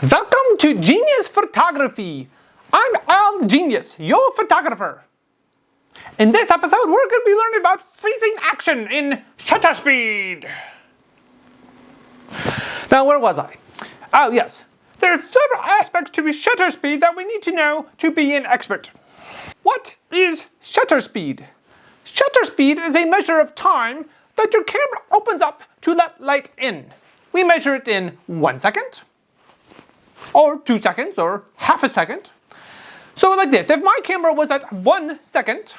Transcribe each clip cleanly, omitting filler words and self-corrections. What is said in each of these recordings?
Welcome to Genius Photography. I'm Al Genius, your photographer. In this episode, we're going to be learning about freezing action in shutter speed. Now, where was I? Oh, yes. There are several aspects to shutter speed that we need to know to be an expert. What is shutter speed? Shutter speed is a measure of time that your camera opens up to let light in. We measure it in 1 second, or 2 seconds, or half a second. So like this, if my camera was at 1 second,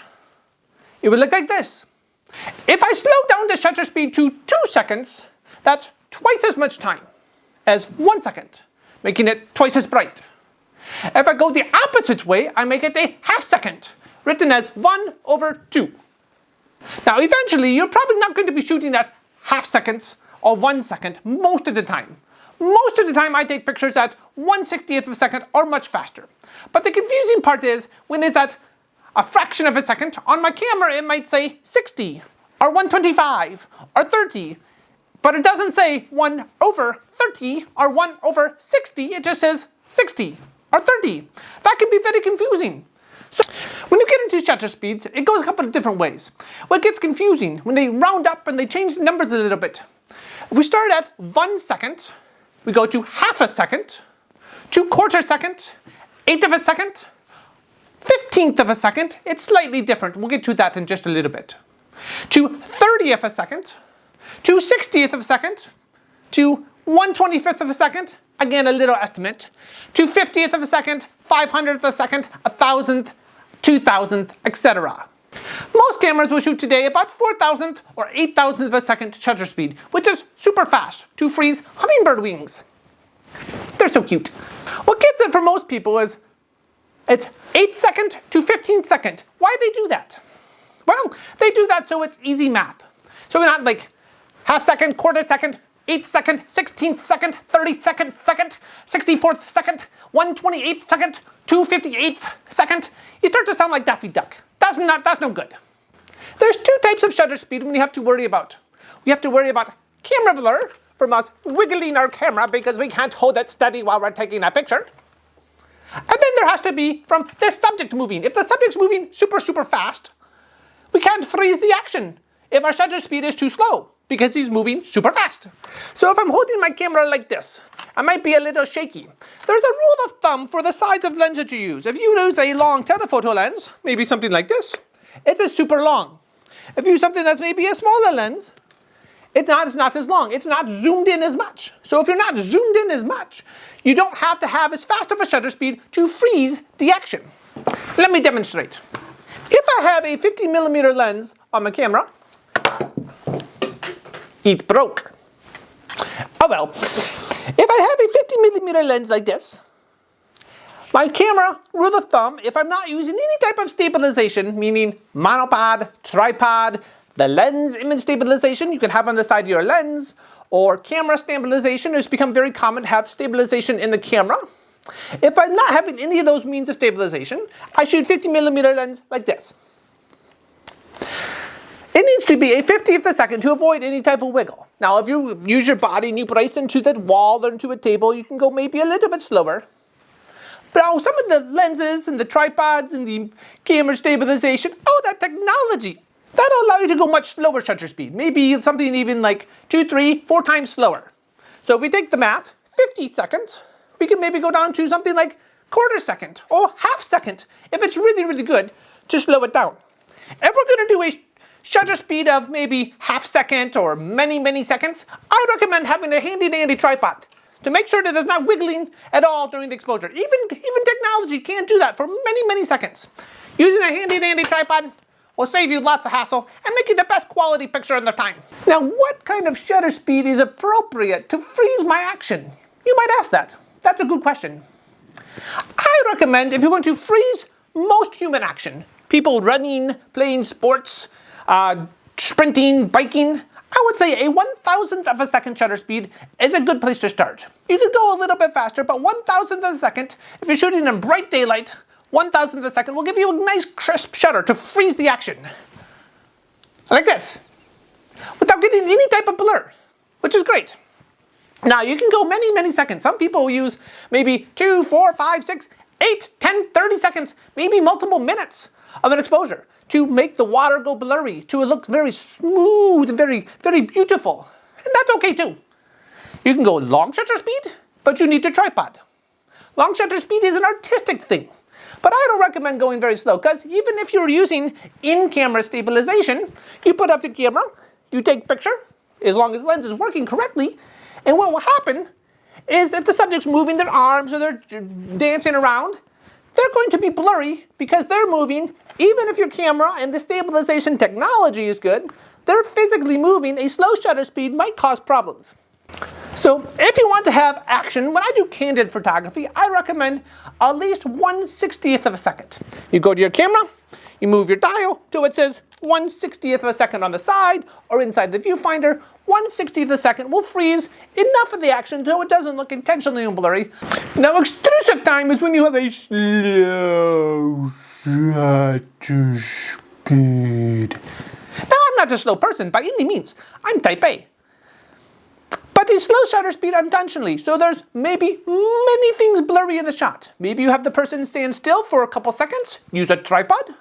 it would look like this. If I slow down the shutter speed to 2 seconds, that's twice as much time as 1 second, making it twice as bright. If I go the opposite way, I make it a half second, written as 1/2. Now eventually, you're probably not going to be shooting at half seconds or 1 second most of the time. Most of the time I take pictures at 1/60th of a second or much faster. But the confusing part is when it's at a fraction of a second, on my camera it might say 60 or 125 or 30. But it doesn't say 1/30 or 1/60, it just says 60 or 30. That can be very confusing. So when you get into shutter speeds, it goes a couple of different ways. What gets confusing when they round up and they change the numbers a little bit. If we start at 1 second, we go to half a second, to quarter second, 1/8 of a second, 1/15 of a second. It's slightly different. We'll get to that in just a little bit. To 1/30 of a second, to 1/60th of a second, to 1/25th of a second, again a little estimate, to 50th of a second, 500th of a second, 1,000th, 2,000th, etc. Most cameras will shoot today about 4,000th or 8,000th of a second shutter speed, which is super fast to freeze hummingbird wings. They're so cute. What gets it for most people is it's 8 second to 15 second. Why they do that? Well, they do that so it's easy math. So we're not like half second, quarter second, 8 second, 16th second, 32nd second, 64th second, 1/28th second, 2/58th second. You start to sound like Daffy Duck. That's no good. There's 2 types of shutter speed we have to worry about. We have to worry about camera blur from us wiggling our camera because we can't hold it steady while we're taking a picture. And then there has to be from the subject moving. If the subject's moving super fast, we can't freeze the action if our shutter speed is too slow because he's moving super fast. So if I'm holding my camera like this, I might be a little shaky. There's a rule of thumb for the size of lens that you use. If you use a long telephoto lens, maybe something like this, it's super long. If you use something that's maybe a smaller lens, it's not as long. It's not zoomed in as much. So if you're not zoomed in as much, you don't have to have as fast of a shutter speed to freeze the action. Let me demonstrate. If I have a 50mm lens on my camera, it broke. Oh well. If I have a 50mm lens like this, my camera, rule of thumb, if I'm not using any type of stabilization, meaning monopod, tripod, the lens image stabilization you can have on the side of your lens, or camera stabilization, it's become very common to have stabilization in the camera. If I'm not having any of those means of stabilization, I shoot 50mm lens like this. It needs to be a 50th of a second to avoid any type of wiggle. Now, if you use your body and you brace into the wall or into a table, you can go maybe a little bit slower. But now some of the lenses and the tripods and the camera stabilization, that technology, that'll allow you to go much slower shutter speed. Maybe something even like 2, 3, 4 times slower. So if we take the math, 50 seconds, we can maybe go down to something like quarter second or half second if it's really good to slow it down. If we're going to do a shutter speed of maybe half second or many seconds, I would recommend having a handy-dandy tripod to make sure that it's not wiggling at all during the exposure. Even technology can't do that for many seconds. Using a handy-dandy tripod will save you lots of hassle and make you the best quality picture in the time. Now, what kind of shutter speed is appropriate to freeze my action? You might ask that. That's a good question. I recommend if you're going to freeze most human action, people running, playing sports, sprinting, biking, I would say a 1,000th of a second shutter speed is a good place to start. You could go a little bit faster, but 1,000th of a second, if you're shooting in bright daylight, 1,000th of a second will give you a nice crisp shutter to freeze the action. Like this, without getting any type of blur, which is great. Now you can go many, many seconds. Some people use maybe 2, 4, 5, 6, 8, 10, 30 seconds, maybe multiple minutes of an exposure to make the water go blurry, to it look very smooth and very, very beautiful. And that's okay too. You can go long shutter speed, but you need a tripod. Long shutter speed is an artistic thing, but I don't recommend going very slow, because even if you're using in-camera stabilization, you put up the camera, you take a picture, as long as the lens is working correctly, and what will happen is that the subject's moving their arms or they're dancing around, they're going to be blurry because they're moving. Even if your camera and the stabilization technology is good, they're physically moving. A slow shutter speed might cause problems. So if you want to have action, when I do candid photography, I recommend at least 1/60th of a second. You go to your camera, you move your dial till it says 1/60th of a second on the side or inside the viewfinder. 1/60th of a second will freeze enough of the action so it doesn't look intentionally blurry. Now extrusive time is when you have a slow shutter speed. Now I'm not a slow person by any means. I'm type A. But a slow shutter speed unintentionally, so there's maybe many things blurry in the shot. Maybe you have the person stand still for a couple seconds, use a tripod,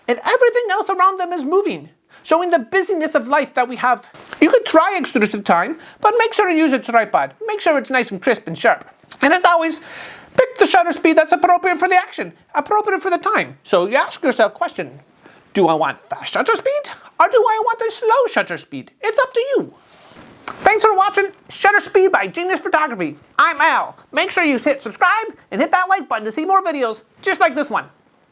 and everything else around them is moving, showing the busyness of life that we have. You could try extrusive time, but make sure to use a tripod. Make sure it's nice and crisp and sharp. And as always, pick the shutter speed that's appropriate for the action, appropriate for the time. So you ask yourself the question, do I want fast shutter speed, or do I want a slow shutter speed? It's up to you. Thanks for watching Shutter Speed by Genius Photography. I'm Al. Make sure you hit subscribe and hit that like button to see more videos just like this one.